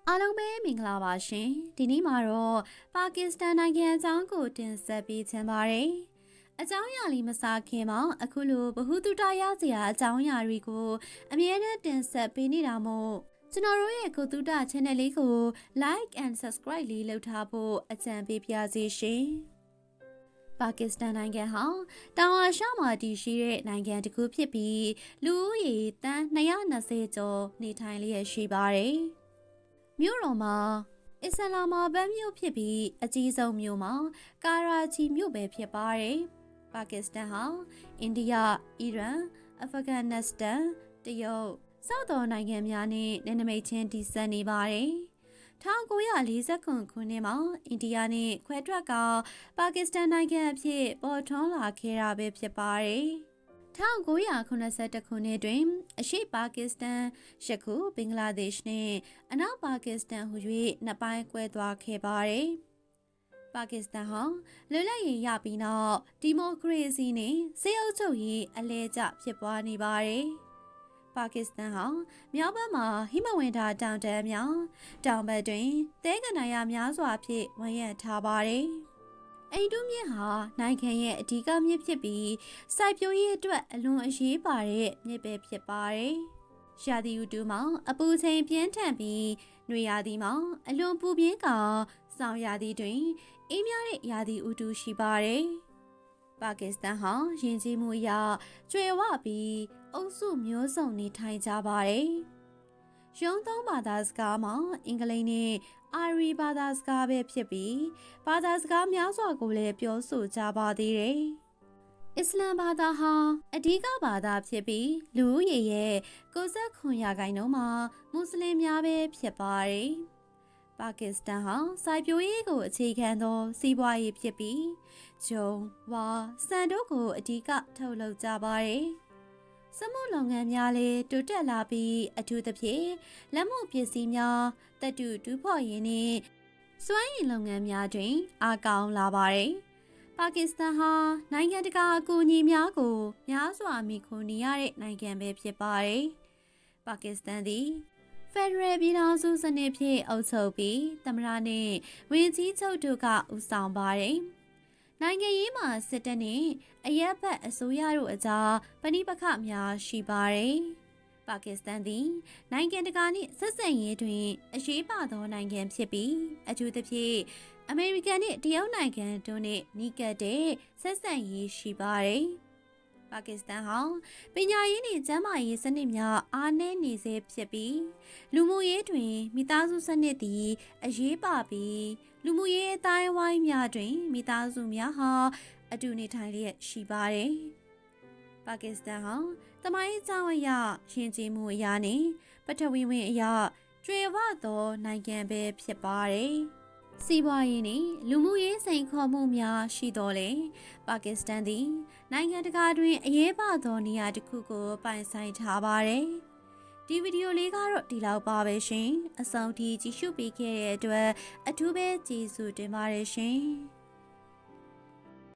အားလုံးပဲမင်္ဂလာပါရှင်ဒီနေ့မှာတော့ပါကစ္စတန်နိုင်ငံအကြောင်းကိုတင်ဆက်ပေးချင်ပါတယ်အကြောင်းအရာလေးမစားခင်မှာအခုလိုဗဟုသုတရစရာအကြောင်းအရာတွေကိုအမြဲတမ်းတင်ဆက်ပေးနေတာမို့ကျွန်တော်တို့ရဲ့ကိုသုတ channel လေးကို like and subscribe လေးလုပ်ထားဖို့အကြံပေးပါရစေရှင်ပါကစ္စတန်နိုင်ငံဟာတောင်အာရှမှာတည်ရှိတဲ့နိုင်ငံတစ်ခုဖြစ်ပြီးလူဦးရေတန်း220ကျော်နေထိုင်လျက်ရှိပါတယ်မြို့တော်မှာအစ္စလာမာဘတ်မြို့ဖြစ်ပြီးအကြီးဆုံးမြို့မှာကာရာချီမြို့ပဲဖြစ်ပါတယ်။ပါကစ္စတန်ဟာအိန္ဒိယ၊အီရန်၊အာဖဂန်နစ္စတန်၊တရုတ်စသောနိုင်ငံများနဲ့နယ်နိမိတ်ချင်းတည်ဆက်နေပါတယ်။1940ခုနှစ်မှာအိန္ဒိယနဲ့ခွဲထွက်ကပါကစ္စတန်နိုင်ငံအဖြစ်ပေါ်ထွန်းလာခဲ့တာပဲဖြစ်ပါတယ်။1982ခုနှစ်တွင်အရှေ့ပါကစ္စတန်ယခုဘင်္ဂလားဒေ့ရှ်နဲ့အနောက်ပါကစ္စတန်ဟူ၍နှစ်ပိုင်းကွဲသွားခဲ့ပါတယ်။ပါကစ္စတန်ဟာလွတ်လပ်ရေးရပြီးနောက်ဒီမိုကရေစီနဲ့စစ်အုပ်ချုပ်ရေးအလဲကျဖြစ်ပွားနေပါတယ်။ပါကစ္စတန်ဟာမြောက်ဘက်မှာဟိမဝန္တာတောင်တန်းများတောင်ဘက်တွင်သဲကန္တာရများစွာဖြင့်ဝန်းရံထားပါတယ်။အိန္ဒုမြစ်ဟာနိုင်ငံရဲ့အဓိကမြစ်ဖြစ်ပြီးစိုက်ပျိုးရေးအတွက်အလွန်အရေးပါတဲ့မြစ်ပဲဖြစ်ပါတယ်။ရာသီဥတုမှာအပူချိန်ပြင်းထန်ပြီးနွေရာသီမှာအလွန်ပူပြင်းကာဆောင်းရာသီတွင်အေးမြတဲ့ရာသီဥတုရှိပါတယ်။ပါကစ္စတန်ဟာယဉ်ကျေးမှုအရကျွယ်ဝပြီးအုပ်စုမျိုးစုံနေထိုင်ကြပါတယ်။ရုံးသုံးဘာသာစကားမှာအင်္ဂလိပ်နဲ့အာရီဘာသာစကားပဲဖြစ်ပြီးဘာသာစကားများစွာကိုလည်းပြောဆိုကြပါသေးတယ်။အစ္စလာမ်ဘာသာဟာအဓိကဘာသာဖြစ်ပြီးလူဦးရေရဲ့69%မှာမွတ်စလင်များပဲဖြစ်ပါတယ်။ပါကစ္စတန်ဟာစိုက်ပျိုးရေးကိုအခြေခံသောစီးပွားရေးဖြစ်ပြီးဂျုံဝါဆန်တို့ကိုအဓိကထုတ်လုပ်ကြပါတယ်။စက်မှုလုပ်ငန်းများလည်းတိုးတက်လာပြီးအထူးသဖြင့်လက်မှုပစ္စည်းများတပ်တုတူးဖော်ရည်နဲ့စွမ်းရည်လုပ်ငန်းများတွင်အားကောင်းလာပါတယ်။ပါကစ္စတန်ဟာနိုင်ငံတကာအကူအညီများကိုများစွာမိခိုနေရတဲ့နိုင်ငံပဲဖြစ်ပါတယ်။ပါကစ္စတန်သည်ဖက်ဒရယ်ပြည်ထောင်စုစနစ်ဖြင့်အုပ်ချုပ်ပြီးသမ္မတနှင့်ဝန်ကြီးချုပ်တို့ကဦးဆောင်ပါတယ်။နိုင်ငံရေးမှာစစ်တပ်နဲ့အရက်ဘက်အစိုးရတို့အကြားပဋိပက္ခများရှိပါတယ်။ပါကစ္စတန်သည်နိုင်ငံတကာနှင့်ဆက်ဆံရေးတွင်အရေးပါသောနိုင်ငံဖြစ်ပြီးအထူးသဖြင့်အမေရိကန်နှင့်တရုတ်နိုင်ငံတို့နှင့်နီးကပ်တဲ့ဆက်ဆံရေးရှိပါတယ်။ပါကစ္စတန်ဟာပညာရေးနှင့်ကျန်းမာရေးစနစ်များအားနည်းနေဆဲဖြစ်ပြီးလူမှုရေးတွင်မိသားစုစနစ်သည်အရေးပါပြီးလူမှုရေးအတိုင်းအဝိုင်းများတွင်မိသားစုများဟာအတူနေထိုင်လျက်ရှိပါတယ်။ပါကစ္စတန်ဟာသမိုင်းကြောင်းအရရှင်ကျေးမှုအရာနှင့်ပထဝီဝင်အရာကျွယ်ဝသောနိုင်ငံပဲဖြစ်ပါတယ်။စီးပွားရေးနှင့်လူမှုရေးစိန်ခေါ်မှုများရှိတော်လေပါကစ္စတန်သည်နိုင်ငံတကာတွင်အရေးပါသောနေရာတစ်ခုကိုပိုင်ဆိုင်ထားပါတယ်။ဒီဗီဒီယိုလေးကတော့ဒီလောက်ပါပဲရှင်။အဆုံးထိကြည့်ရှုပေးခဲ့တဲ့အတွက်အထူးပဲကျေးဇူးတင်ပါတယ်ရှင်။